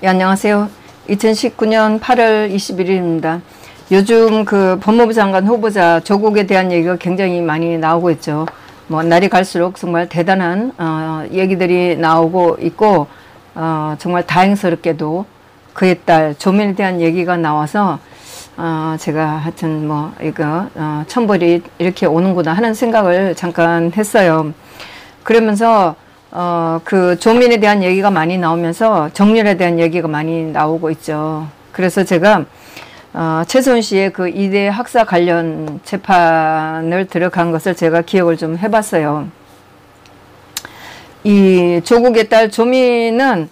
예, 안녕하세요. 2019년 8월 21일입니다. 요즘 그 법무부 장관 후보자 조국에 대한 얘기가 굉장히 많이 나오고 있죠. 뭐 날이 갈수록 정말 대단한 얘기들이 나오고 있고 정말 다행스럽게도 그의 딸 조민에 대한 얘기가 나와서 제가 하여튼 뭐 이거 천벌이 이렇게 오는구나 하는 생각을 잠깐 했어요. 그러면서 그 조민에 대한 얘기가 많이 나오면서 정률에 대한 얘기가 많이 나오고 있죠. 그래서 제가 최소은 씨의 그 2대 학사 관련 재판을 들어간 것을 제가 기억을 좀 해봤어요. 이 조국의 딸 조민은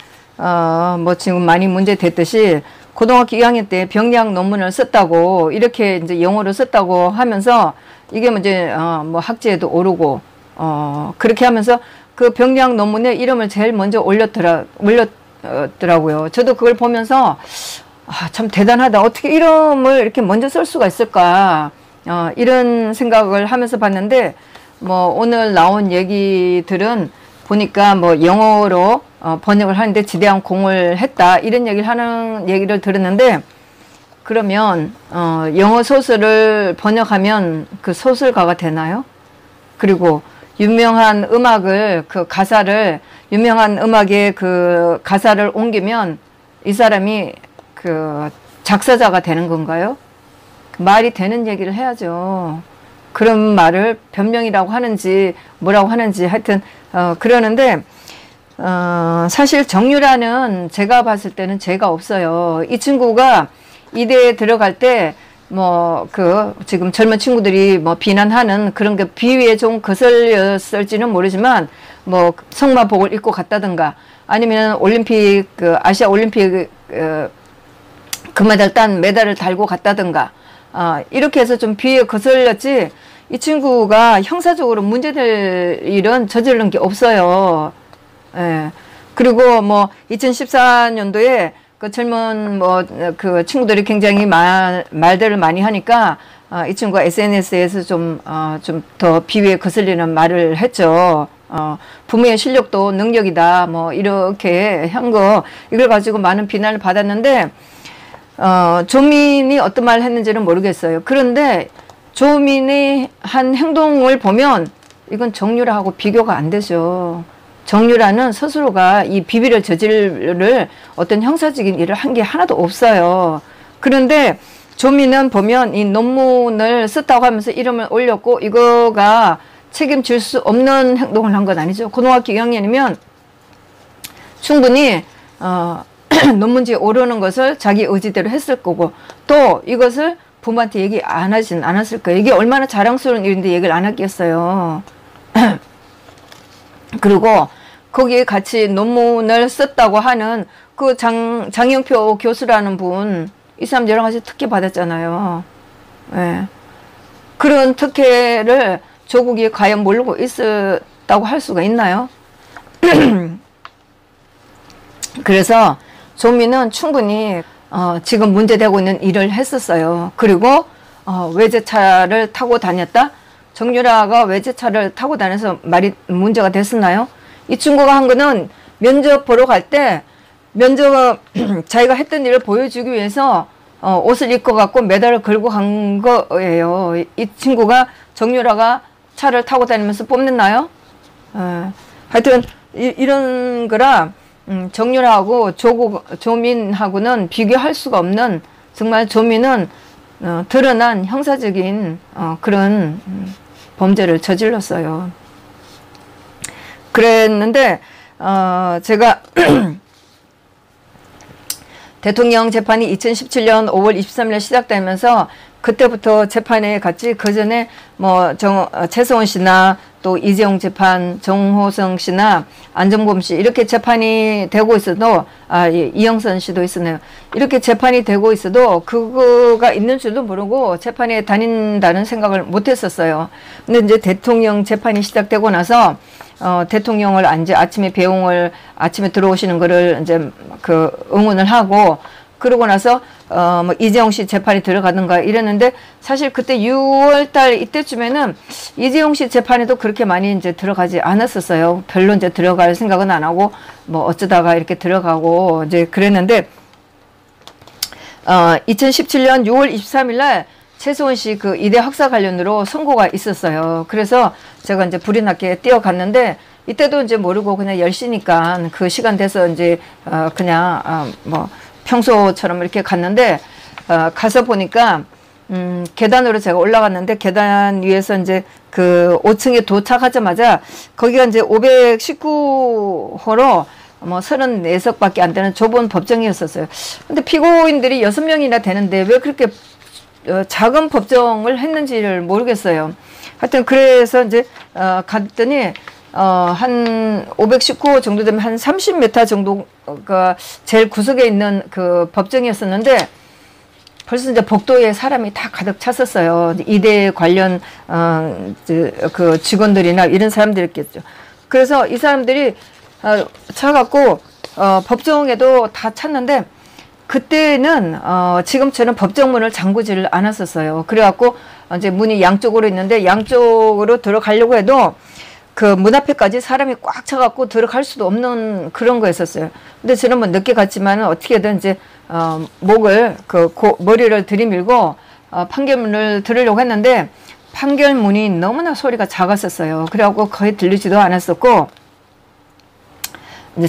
뭐 지금 많이 문제됐듯이 고등학교 2학년 때 병리학 논문을 썼다고 이렇게 이제 영어로 썼다고 하면서 이게 이제 뭐 학제에도 오르고 그렇게 하면서 그 병리학 논문에 이름을 제일 먼저 올렸더라고요. 저도 그걸 보면서 참 대단하다. 어떻게 이름을 이렇게 먼저 쓸 수가 있을까? 이런 생각을 하면서 봤는데 뭐 오늘 나온 얘기들은 보니까 뭐 영어로 번역을 하는데 지대한 공을 했다. 이런 얘기를 들었는데 그러면 영어 소설을 번역하면 그 소설가가 되나요? 그리고 유명한 음악을 유명한 음악의 그 가사를 옮기면 이 사람이 그 작사자가 되는 건가요? 말이 되는 얘기를 해야죠. 그런 말을 변명이라고 하는지 뭐라고 하는지 하여튼 그러는데 사실 정유라는 제가 봤을 때는 죄가 없어요. 이 친구가 이대에 들어갈 때 뭐 지금 젊은 친구들이 뭐 비난하는 그런 게 비위에 좀 거슬렸을지는 모르지만 뭐 성마복을 입고 갔다든가 아니면 올림픽 아시아 올림픽 금메달 딴 메달을 달고 갔다든가 이렇게 해서 좀 비위에 거슬렸지 이 친구가 형사적으로 문제될 일은 저지른 게 없어요. 예. 그리고 뭐 2014년도에 그 젊은 그 친구들이 굉장히 말들을 많이 하니까 이 친구가 SNS에서 좀 더 비위에 거슬리는 말을 했죠. 부모의 실력도 능력이다. 뭐 이렇게 한 거 이걸 가지고 많은 비난을 받았는데 조민이 어떤 말을 했는지는 모르겠어요. 그런데 조민이 한 행동을 보면 이건 정유라하고 비교가 안 되죠. 정유라는 스스로가 이 비비를 저지를 어떤 형사적인 일을 한 게 하나도 없어요. 그런데 조민은 보면 이 논문을 썼다고 하면서 이름을 올렸고 이거가 책임질 수 없는 행동을 한 건 아니죠. 고등학교 2학년이면 충분히 논문지에 오르는 것을 자기 의지대로 했을 거고 또 이것을 부모한테 얘기 안 하진 않았을 거예요. 이게 얼마나 자랑스러운 일인데 얘기를 안 했겠어요. 그리고 거기에 같이 논문을 썼다고 하는 그 장영표 교수라는 분, 이 사람 여러 가지 특혜 받았잖아요. 예. 그런 특혜를 조국이 과연 모르고 있었다고 할 수가 있나요? 그래서 조민은 충분히 지금 문제되고 있는 일을 했었어요. 그리고 외제차를 타고 다녔다? 정유라가 외제차를 타고 다녀서 말이 문제가 됐었나요? 이 친구가 한 거는 면접 보러 갈 때 자기가 했던 일을 보여주기 위해서 옷을 입고 갖고 메달을 걸고 간 거예요. 이 친구가 정유라가 차를 타고 다니면서 뽐냈나요? 하여튼 이런 거라 정유라하고 조민하고는 비교할 수가 없는 정말 조민은 드러난 형사적인 그런 범죄를 저질렀어요. 그랬는데 제가 대통령 재판이 2017년 5월 23일 시작되면서 그때부터 재판에 갔지 그 전에 뭐 최소은 씨나 또 이재용 재판, 정호성 씨나 안정범 씨 이렇게 재판이 되고 있어도 이영선 씨도 있었네요. 이렇게 재판이 되고 있어도 그거가 있는 줄도 모르고 재판에 다닌다는 생각을 못 했었어요. 근데 이제 대통령 재판이 시작되고 나서 대통령을 이제 아침에 배웅을 아침에 들어오시는 거를 이제 응원을 하고 그러고 나서 뭐 이재용 씨 재판이 들어가든가 이랬는데 사실 그때 6월달 이때쯤에는 이재용 씨 재판에도 그렇게 많이 이제 들어가지 않았었어요. 별로 이제 들어갈 생각은 안 하고 뭐 어쩌다가 이렇게 들어가고 이제 그랬는데 2017년 6월 23일 날 최수원 씨 그 이대 학사 관련으로 선고가 있었어요. 그래서 제가 이제 불이 나게 뛰어갔는데 이때도 이제 모르고 그냥 10시니까 그 시간 돼서 이제 그냥 뭐 평소처럼 이렇게 갔는데 가서 보니까 계단으로 제가 올라갔는데 계단 위에서 이제 그 5층에 도착하자마자 거기가 이제 519호로 뭐 34석밖에 안 되는 좁은 법정이었었어요. 근데 피고인들이 6명이나 되는데 왜 그렇게 작은 법정을 했는지를 모르겠어요. 하여튼 그래서 이제 갔더니 한 519호 정도 되면 한 30m 정도가 제일 구석에 있는 그 법정이었었는데 벌써 이제 복도에 사람이 다 가득 찼었어요. 이대 관련 그 직원들이나 이런 사람들이었겠죠. 그래서 이 사람들이 차갖고 법정에도 다 찼는데 그때는 지금처럼 법정문을 잠그지를 않았었어요. 그래갖고 이제 문이 양쪽으로 있는데 양쪽으로 들어가려고 해도 그 문 앞에까지 사람이 꽉 차갖고 들어갈 수도 없는 그런 거였었어요. 근데 저는 뭐 늦게 갔지만 어떻게든 이제 목을 머리를 들이밀고 판결문을 들으려고 했는데 판결문이 너무나 소리가 작았었어요. 그래갖고 거의 들리지도 않았었고 이제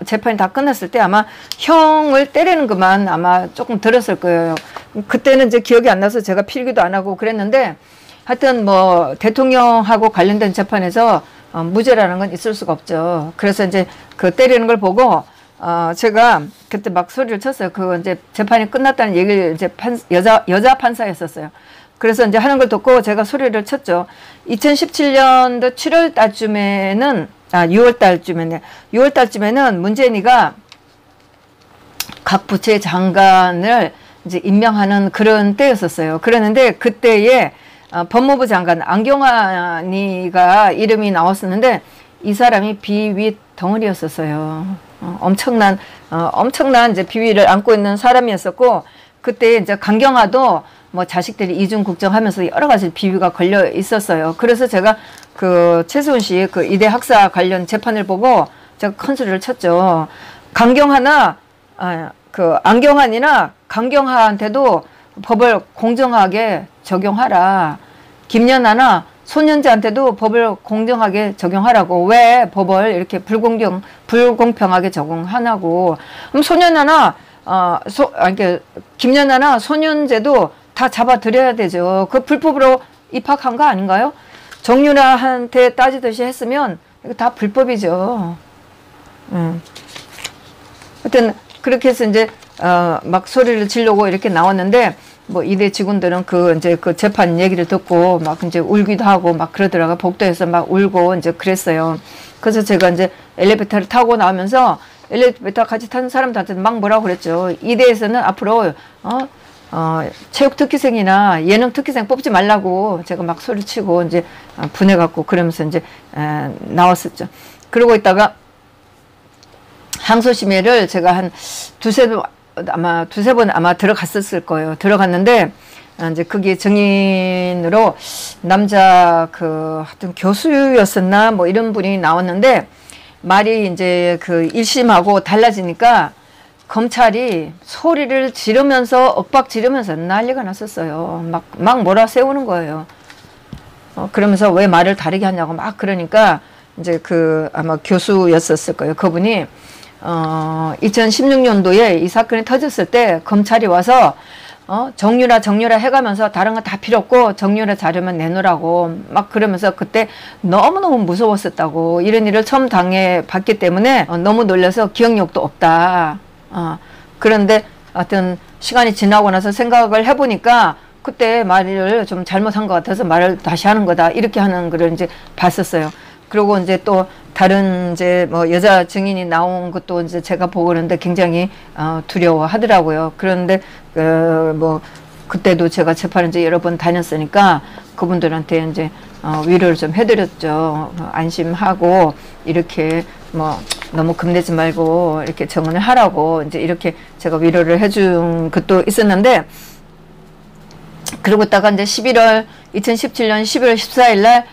재판이 다 끝났을 때 아마 형을 때리는 것만 아마 조금 들었을 거예요. 그때는 이제 기억이 안 나서 제가 필기도 안 하고 그랬는데 하여튼 뭐 대통령하고 관련된 재판에서 무죄라는 건 있을 수가 없죠. 그래서 이제 그 때리는 걸 보고 제가 그때 막 소리를 쳤어요. 그 이제 재판이 끝났다는 얘기를 이제 여자 판사였었어요. 그래서 이제 하는 걸 듣고 제가 소리를 쳤죠. 2017년도 7월 달쯤에는 6월 달쯤에는 6월 달쯤에는 문재인이가 각 부처의 장관을 이제 임명하는 그런 때였었어요. 그랬는데 그때에 법무부 장관 안경환이가 이름이 나왔었는데 이 사람이 비위 덩어리였었어요. 엄청난 이제 비위를 안고 있는 사람이었었고 그때 이제 강경화도 뭐 자식들이 이중 국정하면서 여러 가지 비위가 걸려 있었어요. 그래서 제가 그 최수원 씨 그 이대 학사 관련 재판을 보고 제가 큰 소리를 쳤죠. 안경환이나 강경화한테도 법을 공정하게 적용하라. 김연아나 손현재한테도 법을 공정하게 적용하라고. 왜 법을 이렇게 불공평하게 적용하냐고. 그럼 김연아나 손현재도 다 잡아들여야 되죠. 그 불법으로 입학한 거 아닌가요? 정유라한테 따지듯이 했으면 이거 다 불법이죠. 하여튼 그렇게 해서 이제 막 소리를 지르고 이렇게 나왔는데 뭐 이대 직원들은 이제 그 재판 얘기를 듣고 막 이제 울기도 하고 막 그러더라고요. 복도에서 막 울고 이제 그랬어요. 그래서 제가 이제 엘리베이터를 타고 나오면서 엘리베이터 같이 타는 사람들한테 막 뭐라고 그랬죠. 이대에서는 앞으로 체육 특기생이나 예능 특기생 뽑지 말라고 제가 막 소리치고 이제 분해갖고 그러면서 이제 나왔었죠. 그러고 있다가 항소심의를 제가 한 두세 번 아마 들어갔었을 거예요. 들어갔는데 이제 그게 증인으로 남자 하여튼 교수였었나 뭐 이런 분이 나왔는데 말이 이제 그 1심하고 달라지니까 검찰이 소리를 지르면서 엇박 지르면서 난리가 났었어요. 막 몰아 세우는 거예요. 그러면서 왜 말을 다르게 하냐고 막 그러니까 이제 아마 교수였었을 거예요. 그분이 2016년도에 이 사건이 터졌을 때 검찰이 와서 정유라 해가면서 다른 거 다 필요 없고 정유라 자료만 내놓으라고 막 그러면서 그때 너무너무 무서웠었다고. 이런 일을 처음 당해봤기 때문에 너무 놀라서 기억력도 없다. 그런데 하여튼 시간이 지나고 나서 생각을 해보니까 그때 말을 좀 잘못한 것 같아서 말을 다시 하는 거다. 이렇게 하는 걸 이제 봤었어요. 그리고 이제 또 다른 이제 뭐 여자 증인이 나온 것도 이제 제가 보고 그러는데 굉장히 두려워하더라고요. 그런데 뭐 그때도 제가 재판을 이제 여러 번 다녔으니까 그분들한테 이제 위로를 좀 해드렸죠. 안심하고 이렇게 뭐 너무 겁내지 말고 이렇게 정언을 하라고 이제 이렇게 제가 위로를 해준 것도 있었는데, 그러고 있다가 이제 2017년 11월 14일 날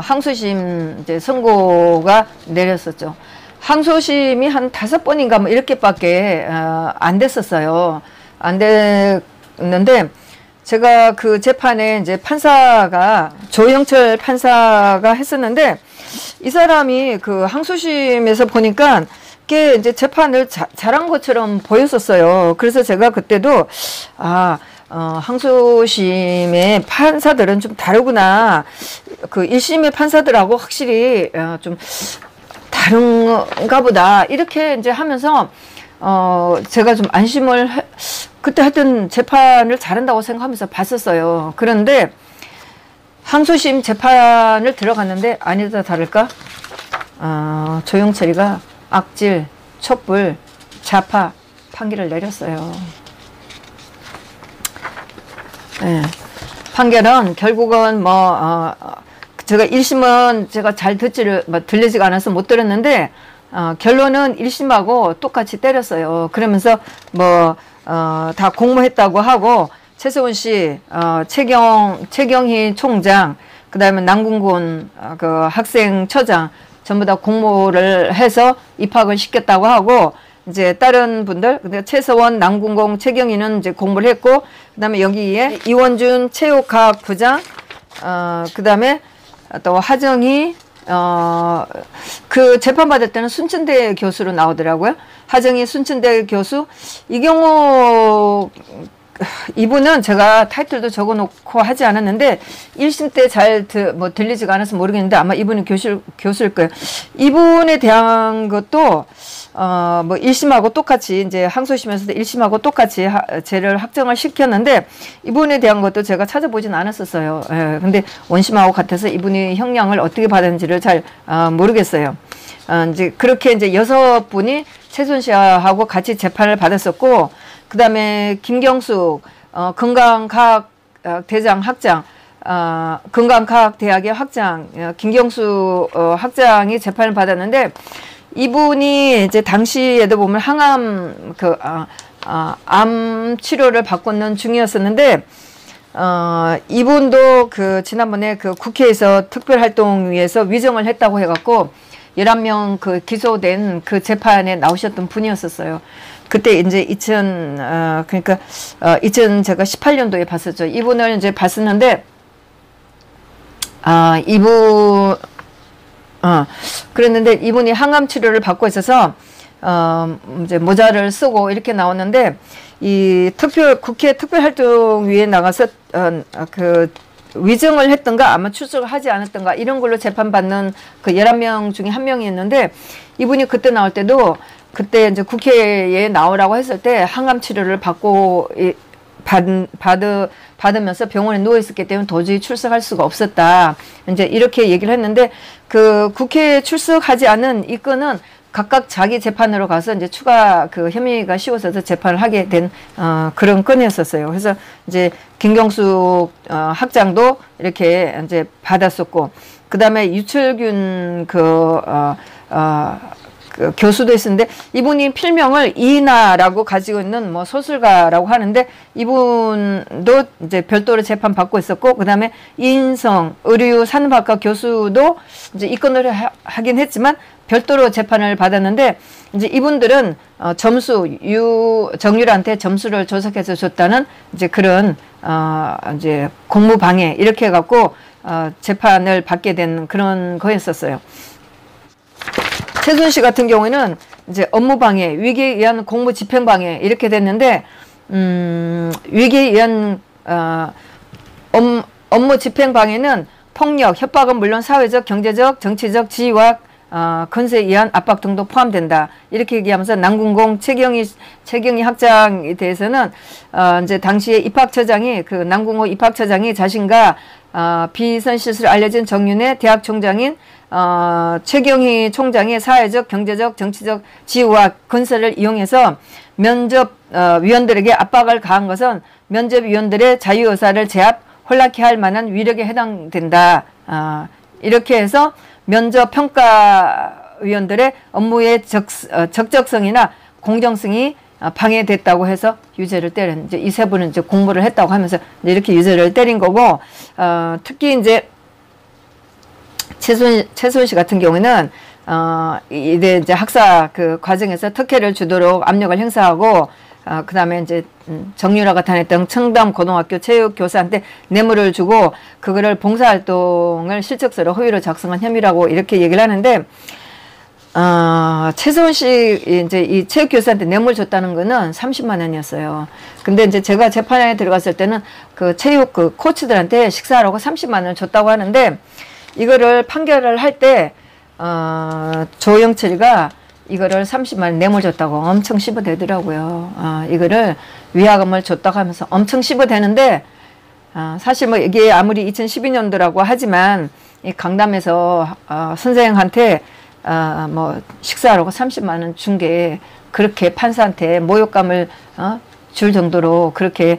항소심 이제 선고가 내렸었죠. 항소심이 한 5번인가 뭐 이렇게밖에 안 됐었어요. 안 됐는데, 제가 그 재판에 이제 판사가 조영철 판사가 했었는데, 이 사람이 그 항소심에서 보니까 꽤 이제 재판을 잘한 것처럼 보였었어요. 그래서 제가 그때도 항소심의 판사들은 좀 다르구나. 그 1심의 판사들하고 확실히 좀 다른가 보다. 이렇게 이제 하면서 제가 좀 안심을 그때 하여튼 재판을 잘한다고 생각하면서 봤었어요. 그런데 항소심 재판을 들어갔는데 아니다 다를까 조영철이가 악질, 촛불, 좌파 판결을 내렸어요. 네. 판결은 결국은 뭐 제가 1심은 제가 잘 들리지가 않아서 못 들었는데 결론은 1심하고 똑같이 때렸어요. 그러면서 뭐 다 공모했다고 하고 최세원 씨, 최경희 총장, 그 다음에 남궁곤 그 학생처장 전부 다 공모를 해서 입학을 시켰다고 하고, 이제 다른 분들, 근데 최서원, 남궁공, 최경희는 이제 공부를 했고, 그 다음에 여기에 이원준 체육학 부장, 그 다음에 또 하정희, 그 재판받을 때는 순천대 교수로 나오더라고요. 하정희 순천대 교수. 이 경우, 이분은 제가 타이틀도 적어 놓고 하지 않았는데, 1심 때 잘 들리지가 않아서 모르겠는데, 아마 이분은 교수일 거예요. 이분에 대한 것도, 뭐 1심하고 똑같이, 이제 항소심에서도 1심하고 똑같이 죄를 확정을 시켰는데, 이분에 대한 것도 제가 찾아보진 않았었어요. 예, 근데 원심하고 같아서 이분이 형량을 어떻게 받았는지를 잘 모르겠어요. 이제 그렇게 이제 6분이 최순 씨하고 같이 재판을 받았었고, 그 다음에 김경숙 건강과학 대장 학장, 건강과학대학의 학장 김경숙 학장이 재판을 받았는데, 이분이 이제 당시에도 보면 항암 암 치료를 받고 있는 중이었었는데, 이분도 그 지난번에 그 국회에서 특별활동위에서 위정을 했다고 해갖고 11명 그 기소된 그 재판에 나오셨던 분이었었어요. 그때 이제 그러니까 제가 18년도에 봤었죠. 이분을 이제 봤었는데, 그랬는데 이분이 항암 치료를 받고 있어서 이제 모자를 쓰고 이렇게 나오는데, 이 국회 특별활동위에 나가서 그 위증을 했던가 아마 출석을 하지 않았던가 이런 걸로 재판받는 그 11명 중에 한 명이었는데, 이분이 그때 나올 때도 그때 이제 국회에 나오라고 했을 때 항암 치료를 받으면서 병원에 누워 있었기 때문에 도저히 출석할 수가 없었다. 이제 이렇게 얘기를 했는데, 그 국회에 출석하지 않은 이 건은 각각 자기 재판으로 가서 이제 추가 그 혐의가 씌워져서 재판을 하게 된 그런 건이었었어요. 그래서 이제 김경숙 학장도 이렇게 이제 받았었고, 그 다음에 유철균 그 교수도 있었는데, 이분이 필명을 이인하라고 가지고 있는 뭐 소설가라고 하는데, 이분도 이제 별도로 재판 받고 있었고, 그 다음에 이인성 의류 산업학과 교수도 이제 입건을 하긴 했지만 별도로 재판을 받았는데, 이제 이분들은 정유라한테 점수를 조작해서 줬다는 이제 그런 이제 공무방해 이렇게 해갖고 재판을 받게 된 그런 거였었어요. 최순 씨 같은 경우에는 이제 업무방해, 위기에 의한 공무집행방해 이렇게 됐는데, 위기에 의한 업무집행방해는 폭력, 협박은 물론 사회적, 경제적, 정치적 지위와 건세에 의한 압박 등도 포함된다. 이렇게 얘기하면서 남궁공 최경희 학장에 대해서는 이제 당시에 입학처장이 그 남궁호 입학처장이 자신과 비선실수를 알려진 정윤의 대학 총장인 최경희 총장의 사회적, 경제적, 정치적 지위와 건설을 이용해서 면접위원들에게 압박을 가한 것은 면접위원들의 자유의사를 제압, 혼란케 할 만한 위력에 해당된다. 이렇게 해서 면접평가 위원들의 업무의 적적성이나 공정성이 방해됐다고 해서 유죄를 때린, 이제 이 세 분은 이제 공모를 했다고 하면서 이제 이렇게 유죄를 때린 거고, 특히 이제 최수원 씨 같은 경우는 이제 학사 그 과정에서 특혜를 주도록 압력을 행사하고, 그 다음에 이제 정유라가 다녔던 청담고등학교 체육교사한테 뇌물을 주고 그거를 봉사활동을 실적서를 허위로 작성한 혐의라고 이렇게 얘기를 하는데, 최수원 씨 이제 이 체육교사한테 뇌물 줬다는 거는 30만 원이었어요. 근데 이제 제가 재판에 들어갔을 때는 그 체육 그 코치들한테 식사하라고 30만 원을 줬다고 하는데, 이거를 판결을 할 때 조영철이가 이거를 30만 원 뇌물 줬다고 엄청 씹어대더라고요. 이거를 위화감을 줬다고 하면서 엄청 씹어대는데, 사실 뭐 이게 아무리 2012년도라고 하지만 이 강남에서 선생한테 뭐 식사하라고 30만 원 준 게 그렇게 판사한테 모욕감을 줄 정도로 그렇게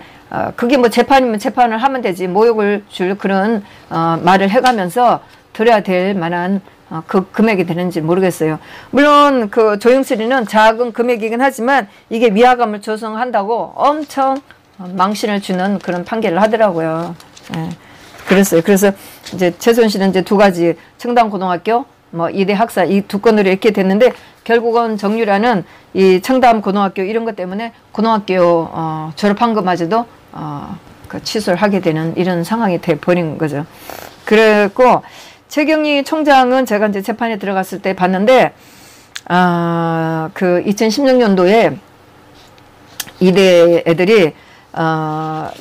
그게 뭐 재판이면 재판을 하면 되지 모욕을 줄 그런 말을 해가면서 들어야 될 만한 그 금액이 되는지 모르겠어요. 물론 그 조영철이는 작은 금액이긴 하지만 이게 위화감을 조성한다고 엄청 망신을 주는 그런 판결을 하더라고요. 예. 그랬어요. 그래서 이제 최수원 씨는 이제 두 가지 청담고등학교 뭐 이대 학사 이 두 건으로 이렇게 됐는데, 결국은 정유라는 이 청담고등학교 이런 것 때문에 고등학교 졸업한 것마저도 그 취소를 하게 되는 이런 상황이 돼 버린 거죠. 그랬고, 최경희 총장은 제가 이제 재판에 들어갔을 때 봤는데, 그 2016년도에 이대 애들이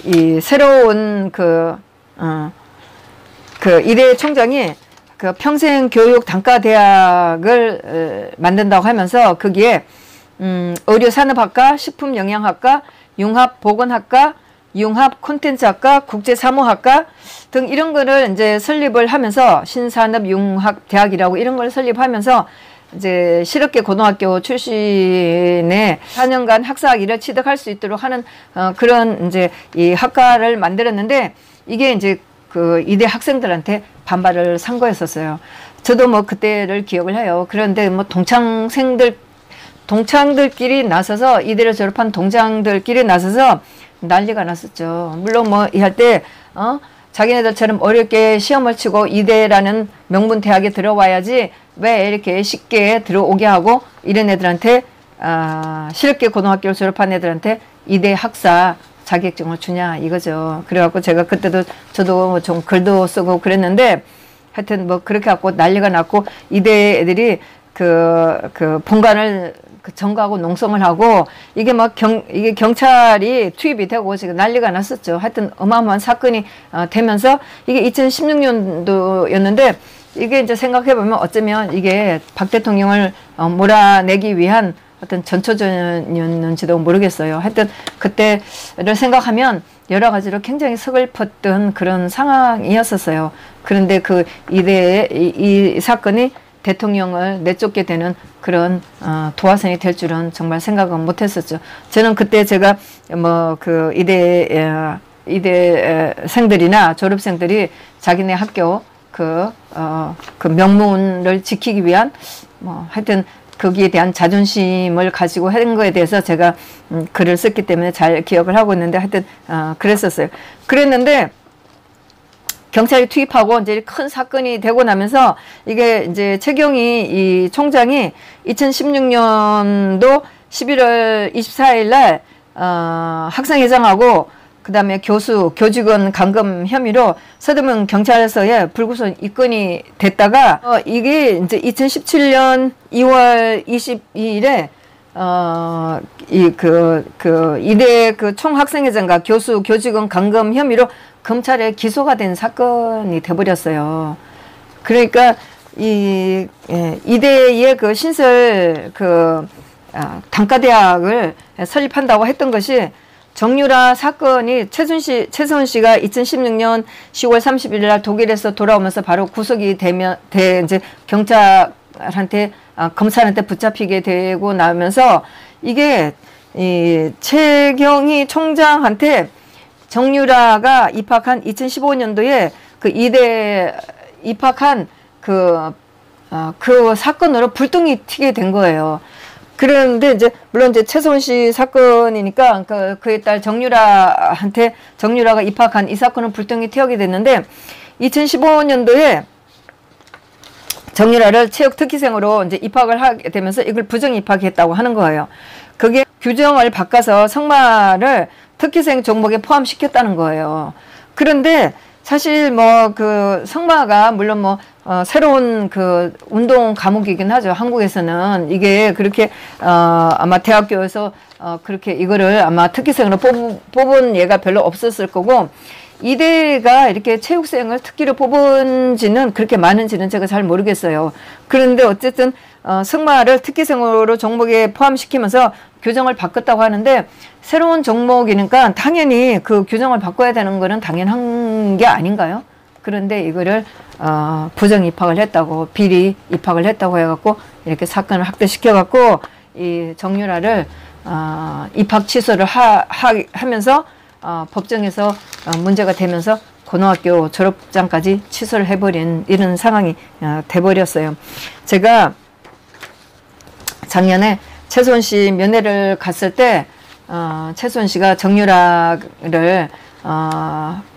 이 새로운 그 이대 총장이 그 평생교육 단과대학을 만든다고 하면서 거기에 의료산업학과, 식품영양학과, 융합보건학과, 융합콘텐츠학과, 국제사무학과 등 이런 거를 이제 설립을 하면서 신산업융합대학이라고 이런 걸 설립하면서 이제 실업계 고등학교 출신의 4년간 학사학위를 취득할 수 있도록 하는 그런 이제 이 학과를 만들었는데, 이게 이제 그 이대 학생들한테 반발을 산 거였었어요. 저도 뭐 그때를 기억을 해요. 그런데 뭐 동창들끼리 나서서 이대를 졸업한 동창들끼리 나서서 난리가 났었죠. 물론 뭐 이 할 때 자기네들처럼 어렵게 시험을 치고 이대라는 명문 대학에 들어와야지 왜 이렇게 쉽게 들어오게 하고 이런 애들한테 실업계 고등학교를 졸업한 애들한테 이대 학사 자격증을 주냐 이거죠. 그래갖고 제가 그때도 저도 좀 글도 쓰고 그랬는데, 하여튼 뭐 그렇게 갖고 난리가 났고 이대 애들이 그 본관을 점거하고 농성을 하고 이게 막 이게 경찰이 투입이 되고 지금 난리가 났었죠. 하여튼 어마어마한 사건이 되면서 이게 2016년도였는데, 이게 이제 생각해보면 어쩌면 이게 박 대통령을 몰아내기 위한 어떤 전초전이었는지도 모르겠어요. 하여튼 그때를 생각하면 여러 가지로 굉장히 서글펐던 그런 상황이었었어요. 그런데 그 이 사건이 대통령을 내쫓게 되는 그런 도화선이 될 줄은 정말 생각은 못했었죠. 저는 그때 제가 뭐 그 이대생들이나 졸업생들이 자기네 학교 그 명문을 지키기 위한 뭐 하여튼 거기에 대한 자존심을 가지고 한 거에 대해서 제가 글을 썼기 때문에 잘 기억을 하고 있는데, 하여튼 그랬었어요. 그랬는데 경찰이 투입하고 이제 큰 사건이 되고 나면서 이게 이제 최경희 이 총장이 2016년도 11월 24일 날 학생회장하고 그 다음에 교직원 감금 혐의로 서대문 경찰서에 불구속 입건이 됐다가 이게 이제 2017년 2월 22일에 이대 그 총학생회장과 교직원 감금 혐의로 검찰에 기소가 된 사건이 돼버렸어요. 그러니까 이대의 그 신설 단과대학을 설립한다고 했던 것이 정유라 사건이 최수원 씨가 2016년 10월 30일 날 독일에서 돌아오면서 바로 구속이 이제 경찰한테 검찰한테 붙잡히게 되고 나면서 이게 이 최경희 총장한테 정유라가 입학한 2015년도에 그 이대 입학한 그 그 사건으로 불똥이 튀게 된 거예요. 그런데 이제 물론 이제 최소은 씨 사건이니까 그의 딸 정유라한테 정유라가 입학한 이 사건은 불똥이 튀게 됐는데 2015년도에 정유라를 체육 특기생으로 이제 입학을 하게 되면서 이걸 부정 입학했다고 하는 거예요. 그게 규정을 바꿔서 성마를 특기생 종목에 포함시켰다는 거예요. 그런데 사실 뭐 그 성마가 물론 뭐 새로운 그 운동 과목이긴 하죠. 한국에서는 이게 그렇게 아마 대학교에서 그렇게 이거를 아마 특기생으로 뽑은 예가 별로 없었을 거고 이대가 이렇게 체육생을 특기로 뽑은지는 그렇게 많은지는 제가 잘 모르겠어요. 그런데 어쨌든 승마를 특기생으로 종목에 포함시키면서 규정을 바꿨다고 하는데 새로운 종목이니까 당연히 그 규정을 바꿔야 되는 거는 당연한 게 아닌가요? 그런데 이거를 부정 입학을 했다고 비리 입학을 했다고 해갖고 이렇게 사건을 확대시켜갖고 이 정유라를 입학 취소를 하면서 법정에서 문제가 되면서 고등학교 졸업장까지 취소를 해버린 이런 상황이 돼버렸어요. 제가 작년에 최소은 씨 면회를 갔을 때 최소은 씨가 정유라를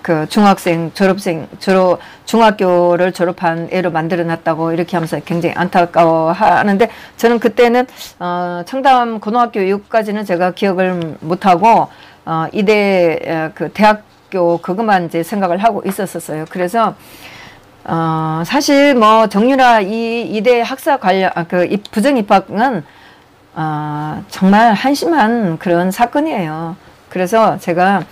그 중학교를 졸업한 애로 만들어 놨다고 이렇게 하면서 굉장히 안타까워 하는데 저는 그때는 청담 고등학교 이후까지는 제가 기억을 못하고 이대 그 대학교 그것만 이제 생각을 하고 있었어요. 그래서 사실 뭐 정유라 이대 학사 관련 그 부정 입학은 정말 한심한 그런 사건이에요. 그래서 제가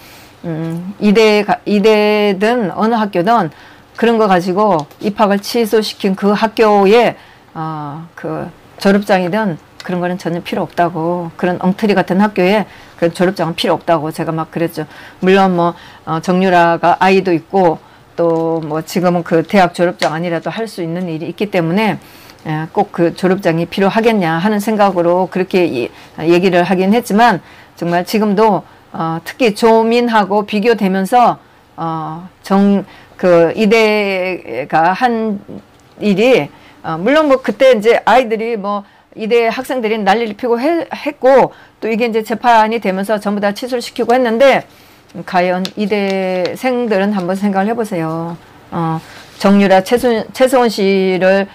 이대든 어느 학교든 그런 거 가지고 입학을 취소시킨 그 학교에 그 졸업장이든 그런 거는 전혀 필요 없다고, 그런 엉터리 같은 학교에 그 졸업장은 필요 없다고 제가 막 그랬죠. 물론 뭐 정유라가 아이도 있고 또 뭐 지금은 그 대학 졸업장 아니라도 할 수 있는 일이 있기 때문에 꼭 그 졸업장이 필요하겠냐 하는 생각으로 그렇게 얘기를 하긴 했지만 정말 지금도 특히 조민하고 비교되면서 그 이대가 한 일이 물론 뭐 그때 이제 아이들이 뭐 이대 학생들이 난리를 피고 했고 또 이게 이제 재판이 되면서 전부 다 취소를 시키고 했는데 과연 이대생들은 한번 생각을 해보세요. 정유라 최소은 씨를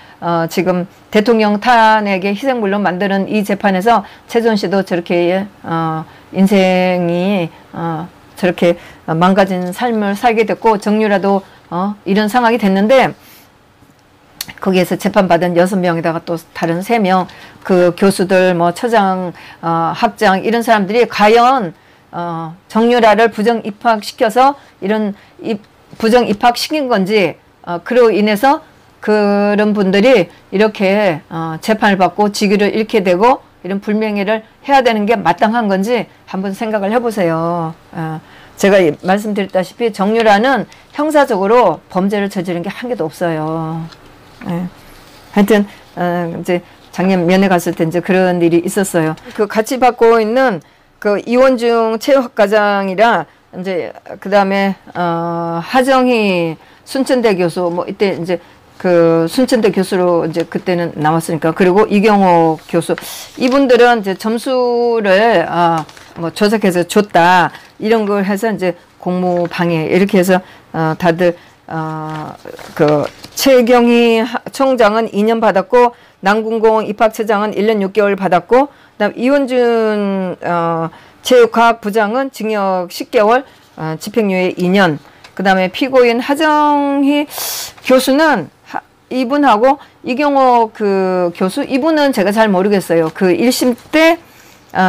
지금 대통령 탄핵의 희생물로 만드는 이 재판에서 최소은 씨도 저렇게 인생이 저렇게 망가진 삶을 살게 됐고 정유라도 이런 상황이 됐는데 거기에서 재판받은 6명에다가 또 다른 3명 그 교수들 뭐 처장 학장 이런 사람들이 과연 정유라를 부정 입학시켜서 이런 부정 입학시킨 건지 그로 인해서 그런 분들이 이렇게 재판을 받고 직위를 잃게 되고 이런 불명예를 해야 되는 게 마땅한 건지 한번 생각을 해보세요. 제가 말씀드렸다시피 정유라는 형사적으로 범죄를 저지른 게 한 개도 없어요. 하여튼 이제 작년 면회 갔을 때 이제 그런 일이 있었어요. 그 같이 받고 있는 그 이원중 체육학과장이랑 이제 그 다음에 하정희 순천대 교수 뭐 이때 이제 그 순천대 교수로 이제 그때는 나왔으니까 그리고 이경옥 교수 이분들은 이제 점수를 뭐 조작해서 줬다 이런 걸 해서 이제 공무 방해 이렇게 해서 다들 그 최경희 총장은 2년 받았고 남궁공 입학처장은 1년 6개월 받았고 그다음 이원준 체육과학 부장은 징역 10개월 집행유예 2년 그 다음에 피고인 하정희 교수는 이분하고 이경호 그 교수 이분은 제가 잘 모르겠어요. 그 1심 때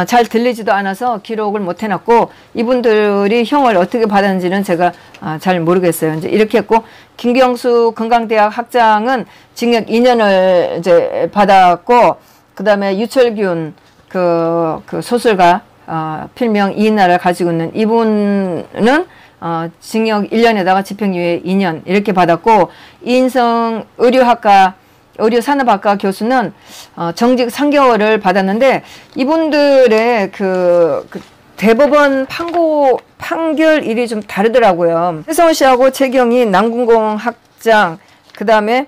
잘 들리지도 않아서 기록을 못 해놨고 이분들이 형을 어떻게 받았는지는 제가 잘 모르겠어요. 이제 이렇게 했고 김경수 건강대학 학장은 징역 2년을 이제 받았고 그 다음에 유철균 그 소설가 필명 이인나를 가지고 있는 이분은 징역 1년에다가 집행유예 2년 이렇게 받았고 이인성 의료산업학과 교수는 정직 3개월을 받았는데 이분들의 그 대법원 판결일이 좀 다르더라고요. 최소은 씨하고 최경희 남궁공 학장 그 다음에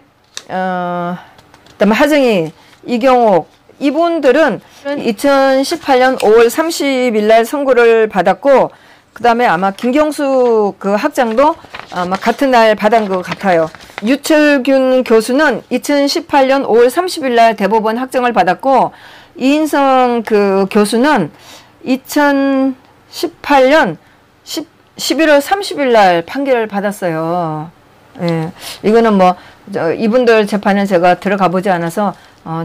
그다음에 하정희, 이경옥 이분들은 2018년 5월 30일 날 선고를 받았고 그다음에 아마 김경수 그 학장도 아마 같은 날 받은 것 같아요. 유철균 교수는 2018년 5월 30일 날 대법원 확정을 받았고 이인성 그 교수는 2018년 11월 30일 날 판결을 받았어요. 예. 이거는 뭐 이분들 재판에 제가 들어가 보지 않아서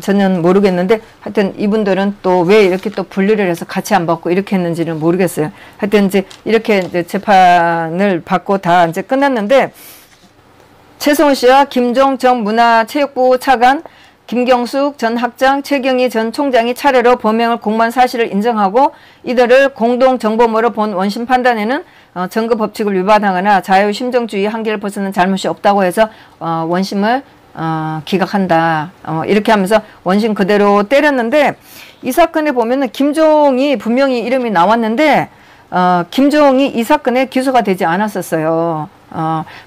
전혀 모르겠는데 하여튼 이분들은 또 왜 이렇게 또 분리를 해서 같이 안 받고 이렇게 했는지는 모르겠어요. 하여튼 이제 이렇게 이제 재판을 받고 다 이제 끝났는데 최성훈 씨와 김종 전 문화체육부 차관, 김경숙 전 학장, 최경희 전 총장이 차례로 범행을 공모한 사실을 인정하고 이들을 공동정범으로 본 원심 판단에는 정거 법칙을 위반하거나 자유심정주의 한계를 벗어난 잘못이 없다고 해서 원심을 기각한다. 이렇게 하면서 원심 그대로 때렸는데 이 사건에 보면은 김종이 분명히 이름이 나왔는데 김종이 이 사건에 기소가 되지 않았었어요.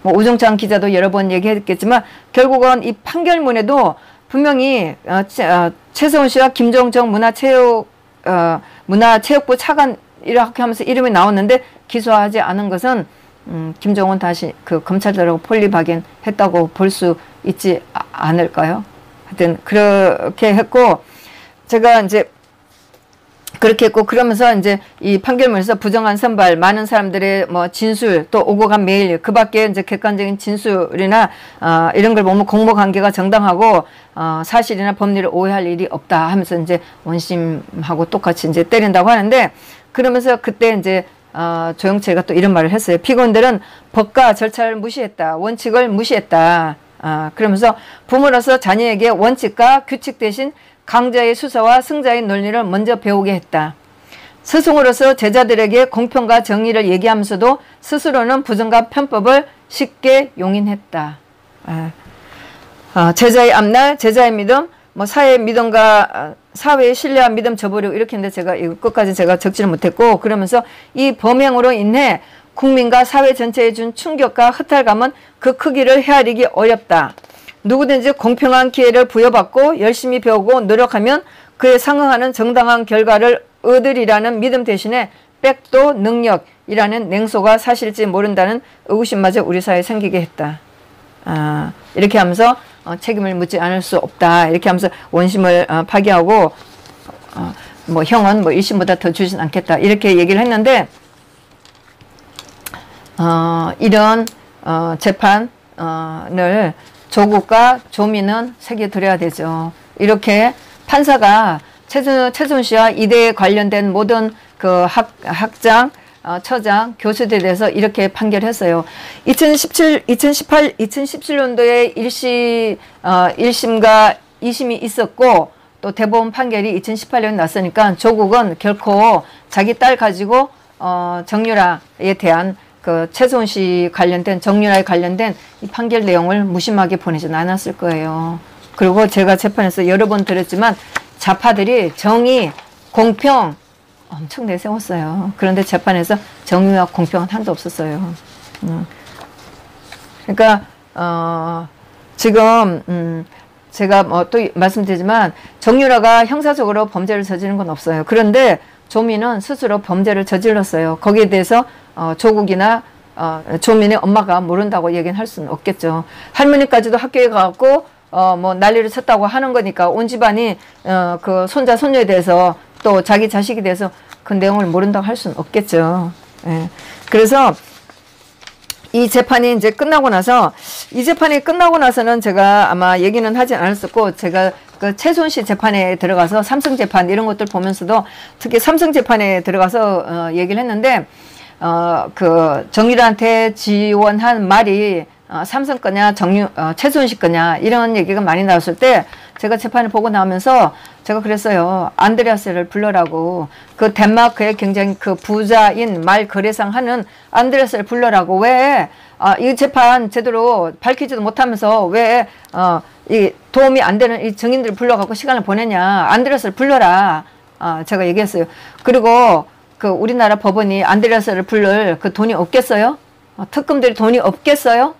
뭐 우종찬 기자도 여러 번 얘기했겠지만 결국은 이 판결문에도 분명히 최성훈 씨와 김종 전 문화체육부 차관 이렇게 하면서 이름이 나왔는데 기소하지 않은 것은 김종은 다시 그 검찰들하고 폴리바겐 했다고 볼 수 있지 않을까요? 하여튼 그렇게 했고 제가 이제 그렇게 했고 그러면서 이제 이 판결문에서 부정한 선발, 많은 사람들의 뭐 진술, 또 오고 간 메일, 그 밖에 이제 객관적인 진술이나 이런 걸 보면 공모 관계가 정당하고 사실이나 법리를 오해할 일이 없다 하면서 이제 원심하고 똑같이 이제 때린다고 하는데 그러면서 그때 이제 조영철이가 또 이런 말을 했어요. 피고인들은 법과 절차를 무시했다. 원칙을 무시했다. 그러면서 부모로서 자녀에게 원칙과 규칙 대신 강자의 수사와 승자의 논리를 먼저 배우게 했다. 스승으로서 제자들에게 공평과 정의를 얘기하면서도 스스로는 부정과 편법을 쉽게 용인했다. 제자의 앞날, 제자의 믿음, 뭐 사회의 믿음과 사회의 신뢰와 믿음 저버리고 이렇게 했는데 제가 이거 끝까지 제가 적지를 못했고 그러면서 이 범행으로 인해 국민과 사회 전체에 준 충격과 허탈감은 그 크기를 헤아리기 어렵다. 누구든지 공평한 기회를 부여받고 열심히 배우고 노력하면 그에 상응하는 정당한 결과를 얻으리라는 믿음 대신에 백도 능력이라는 냉소가 사실일지 모른다는 의구심마저 우리 사회에 생기게 했다. 이렇게 하면서 책임을 묻지 않을 수 없다. 이렇게 하면서 원심을 파기하고 뭐 형은 뭐 1심보다 더 주진 않겠다. 이렇게 얘기를 했는데 이런 재판을 조국과 조민은 새겨들어야 되죠. 이렇게 판사가 최순 씨와 이대에 관련된 모든 그 학장, 처장, 교수들에 대해서 이렇게 판결했어요. 2017년도에 1심과 2심이 있었고 또 대법원 판결이 2018년에 났으니까 조국은 결코 자기 딸 가지고 정유라에 대한 그 최순 씨 관련된 정유라에 관련된 이 판결 내용을 무심하게 보내진 않았을 거예요. 그리고 제가 재판에서 여러 번 들었지만 좌파들이 정의, 공평 엄청 내세웠어요. 그런데 재판에서 정의와 공평은 한도 없었어요. 그러니까 지금 제가 뭐 또 말씀드리지만 정유라가 형사적으로 범죄를 저지른 건 없어요. 그런데 조민은 스스로 범죄를 저질렀어요. 거기에 대해서 조국이나 조민의 엄마가 모른다고 얘기는 할 수는 없겠죠. 할머니까지도 학교에 가갖고 뭐 난리를 쳤다고 하는 거니까 온 집안이 그 손자 손녀에 대해서 또 자기 자식에 대해서 그 내용을 모른다고 할 수는 없겠죠. 예. 그래서 이 재판이 이제 끝나고 나서 이 재판이 끝나고 나서는 제가 아마 얘기는 하지 않았었고 제가 그 최순 씨 재판에 들어가서 삼성 재판 이런 것들 보면서도 특히 삼성 재판에 들어가서 얘기를 했는데 그 정유라한테 지원한 말이 삼성 거냐 최순 씨 거냐 이런 얘기가 많이 나왔을 때 제가 재판을 보고 나오면서 제가 그랬어요. 안드레아스를 불러라고. 그 덴마크의 굉장히 그 부자인 말 거래상 하는 안드레아스를 불러라고. 왜 이 재판 제대로 밝히지도 못하면서 왜 이 도움이 안 되는 이 증인들을 불러갖고 시간을 보내냐. 안드레아스를 불러라. 제가 얘기했어요. 그리고 그 우리나라 법원이 안드레아스를 부를 그 돈이 없겠어요? 특검들이 돈이 없겠어요?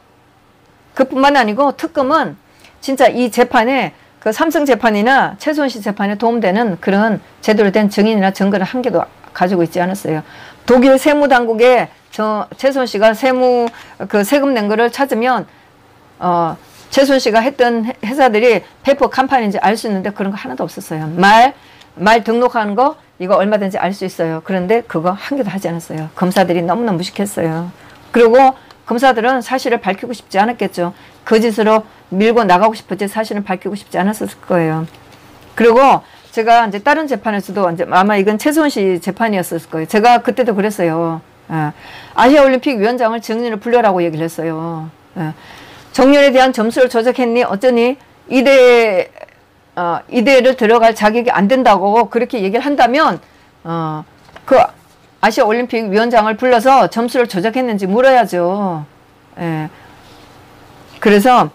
그뿐만 아니고 특검은 진짜 이 재판에 그 삼성 재판이나 최수원 씨 재판에 도움되는 그런 제대로 된 증인이나 증거를 한 개도 가지고 있지 않았어요. 독일 세무당국에 최수원 씨가 세금 낸 거를 찾으면, 최수원 씨가 했던 회사들이 페이퍼 컴퍼니인지 알 수 있는데 그런 거 하나도 없었어요. 말 등록하는 거, 이거 얼마든지 알 수 있어요. 그런데 그거 한 개도 하지 않았어요. 검사들이 너무나 무식했어요. 그리고 검사들은 사실을 밝히고 싶지 않았겠죠. 거짓으로 밀고 나가고 싶었지 사실은 밝히고 싶지 않았을 거예요. 그리고 제가 이제 다른 재판에서도 이제 아마 이건 최수원 씨 재판이었을 거예요. 제가 그때도 그랬어요. 아시아올림픽 위원장을 증인으로 불러라고 얘기를 했어요. 정년에 대한 점수를 조작했니? 어쩌니? 이대를 들어갈 자격이 안 된다고 그렇게 얘기를 한다면, 그 아시아올림픽 위원장을 불러서 점수를 조작했는지 물어야죠. 예. 그래서,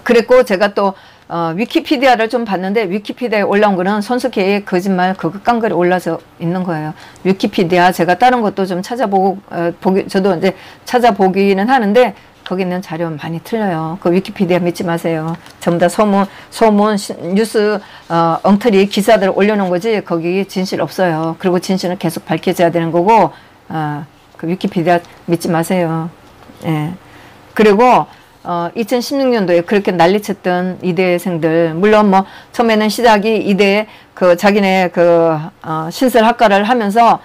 그랬고, 제가 또, 위키피디아를 좀 봤는데, 위키피디아에 올라온 거는 손석희의 거짓말, 그거 깡글이 올라서 있는 거예요. 위키피디아, 제가 다른 것도 좀 찾아보고, 저도 이제 찾아보기는 하는데, 거기 있는 자료 많이 틀려요. 그 위키피디아 믿지 마세요. 전부 다 소문, 뉴스, 엉터리 기사들 올려놓은 거지, 거기 진실 없어요. 그리고 진실은 계속 밝혀져야 되는 거고, 그 위키피디아 믿지 마세요. 예. 그리고, 2016년도에 그렇게 난리쳤던 이대생들, 물론 뭐, 처음에는 시작이 이대, 자기네 신설학과를 하면서,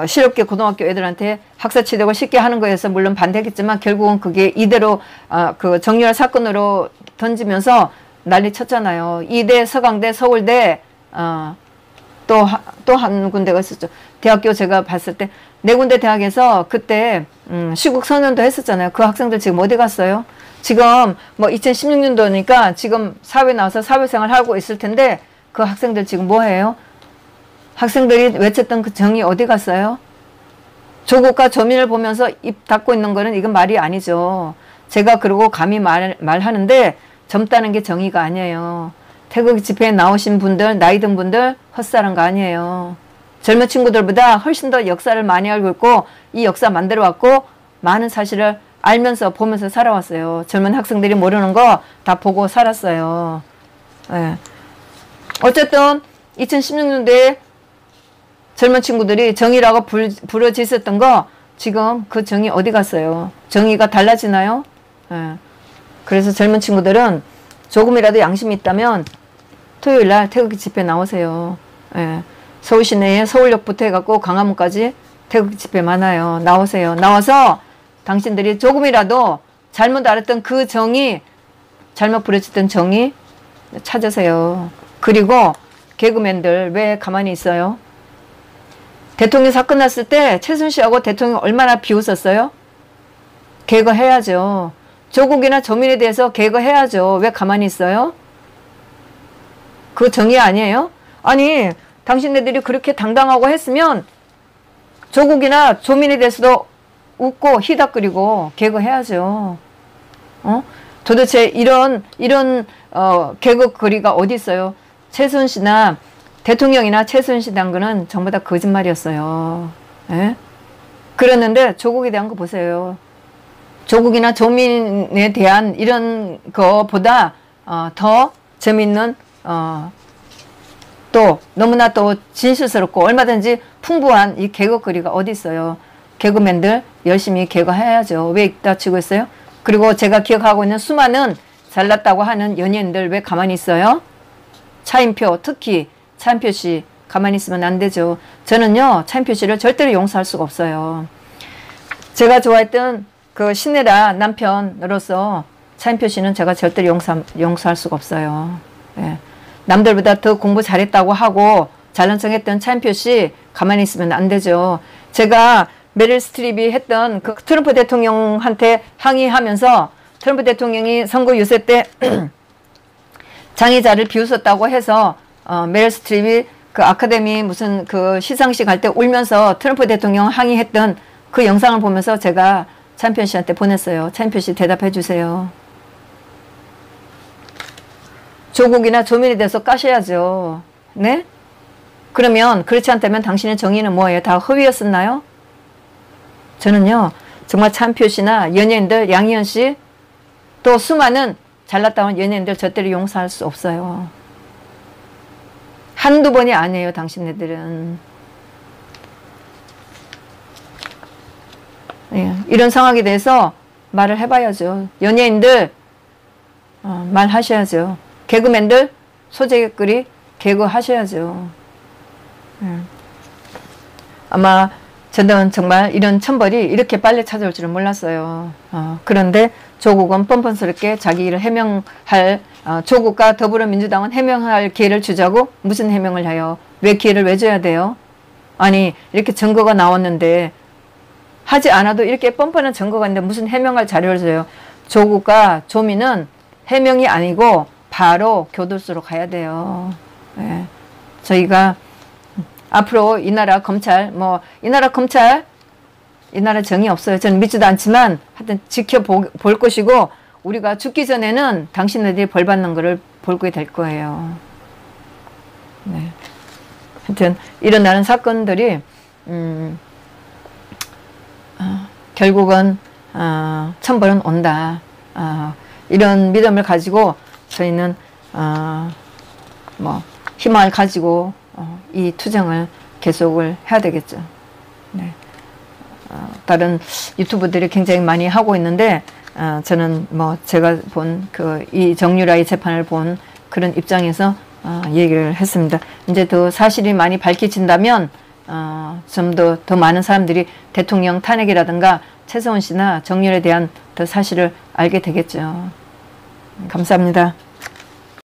실업계 고등학교 애들한테 학사 취득을 쉽게 하는 거에서 물론 반대했겠지만 결국은 그게 이대로 정유라 사건으로 던지면서 난리 쳤잖아요. 이대, 서강대, 서울대, 또 한 군데가 있었죠. 대학교 제가 봤을 때 네 군데 대학에서 그때 시국 선언도 했었잖아요. 그 학생들 지금 어디 갔어요? 지금 뭐 2016년도니까 지금 사회 나와서 사회생활 하고 있을 텐데 그 학생들 지금 뭐 해요? 학생들이 외쳤던 그 정의 어디 갔어요? 조국과 조민을 보면서 입 닫고 있는 거는 이건 말이 아니죠. 제가 그러고 감히 말하는데 젊다는 게 정의가 아니에요. 태극 집회에 나오신 분들, 나이 든 분들 헛살한 거 아니에요. 젊은 친구들보다 훨씬 더 역사를 많이 알고 있고 이 역사 만들어 왔고 많은 사실을 알면서 보면서 살아왔어요. 젊은 학생들이 모르는 거 다 보고 살았어요. 네. 어쨌든 2016년도에 젊은 친구들이 정의라고 부르짖었던 거 지금 그 정의 어디 갔어요? 정의가 달라지나요? 예. 그래서 젊은 친구들은 조금이라도 양심이 있다면 토요일날 태극기 집회 나오세요. 예. 서울 시내에 서울역부터 해갖고 강화문까지 태극기 집회 많아요. 나오세요. 나와서 당신들이 조금이라도 잘못 알았던 그 정의, 잘못 부르짖던 정의 찾으세요. 그리고 개그맨들 왜 가만히 있어요? 대통령 사건 났을 때 최순실하고 대통령 얼마나 비웃었어요? 개거해야죠. 조국이나 조민에 대해서 개거해야죠. 왜 가만히 있어요? 그거 정의 아니에요? 아니 당신네들이 그렇게 당당하고 했으면 조국이나 조민에 대해서도 웃고 희닥거리고 개거해야죠. 도대체 이런 개거거리가 어디 있어요? 최순실이나 대통령이나 최순실 당근은 전부 다 거짓말이었어요. 예? 그랬는데 조국에 대한 거 보세요. 조국이나 조민에 대한 이런 거보다 더 재밌는 또 너무나 또 진실스럽고 얼마든지 풍부한 이 개그거리가 어디 있어요. 개그맨들 열심히 개그해야죠. 왜 이따 치고 있어요? 그리고 제가 기억하고 있는 수많은 잘났다고 하는 연예인들 왜 가만히 있어요? 차인표, 특히 차인표 씨 가만히 있으면 안 되죠. 저는요 차인표 씨를 절대로 용서할 수가 없어요. 제가 좋아했던 그 신혜라 남편으로서 차인표 씨는 제가 절대로 용서할 수가 없어요. 예. 남들보다 더 공부 잘했다고 하고 잘난 척했던 차인표 씨 가만히 있으면 안 되죠. 제가 메릴 스트립이 했던 그 트럼프 대통령한테 항의하면서 트럼프 대통령이 선거 유세 때 장애자를 비웃었다고 해서 메릴 스트립이 그 아카데미 무슨 그 시상식 할 때 울면서 트럼프 대통령 항의했던 그 영상을 보면서 제가 차인표 씨한테 보냈어요. 차인표 씨 대답해 주세요. 조국이나 조민에 대해서 까셔야죠. 네? 그러면 그렇지 않다면 당신의 정의는 뭐예요? 다 허위였었나요? 저는요 정말 차인표 씨나 연예인들 양희은 씨 또 수많은 잘났다 온 연예인들 절대로 용서할 수 없어요. 한두 번이 아니에요, 당신네들은. 예, 이런 상황에 대해서 말을 해봐야죠. 연예인들 말하셔야죠. 개그맨들 소재글이 개그 하셔야죠. 아마 저는 정말 이런 천벌이 이렇게 빨리 찾아올 줄은 몰랐어요. 그런데 조국은 뻔뻔스럽게 자기 일을 해명할 조국과 더불어민주당은 해명할 기회를 주자고 무슨 해명을 해요? 왜 기회를 왜 줘야 돼요? 아니 이렇게 증거가 나왔는데 하지 않아도 이렇게 뻔뻔한 증거가 있는데 무슨 해명할 자료를 줘요? 조국과 조미는 해명이 아니고 바로 교도소로 가야 돼요. 예. 저희가 앞으로 이 나라 검찰, 이 나라 정이 없어요. 저는 믿지도 않지만 하여튼 지켜볼 것이고 우리가 죽기 전에는 당신네들이 벌 받는 거를 보게 될 거예요. 네. 하여튼 일어나는 사건들이 결국은 천벌은 온다. 이런 믿음을 가지고 저희는 희망을 가지고 이 투쟁을 계속을 해야 되겠죠. 네. 다른 유튜브들이 굉장히 많이 하고 있는데 저는 제가 본 이 정유라의 재판을 본 그런 입장에서 얘기를 했습니다. 이제 더 사실이 많이 밝혀진다면 좀 더 많은 사람들이 대통령 탄핵이라든가 최서원 씨나 정유라에 대한 더 사실을 알게 되겠죠. 감사합니다.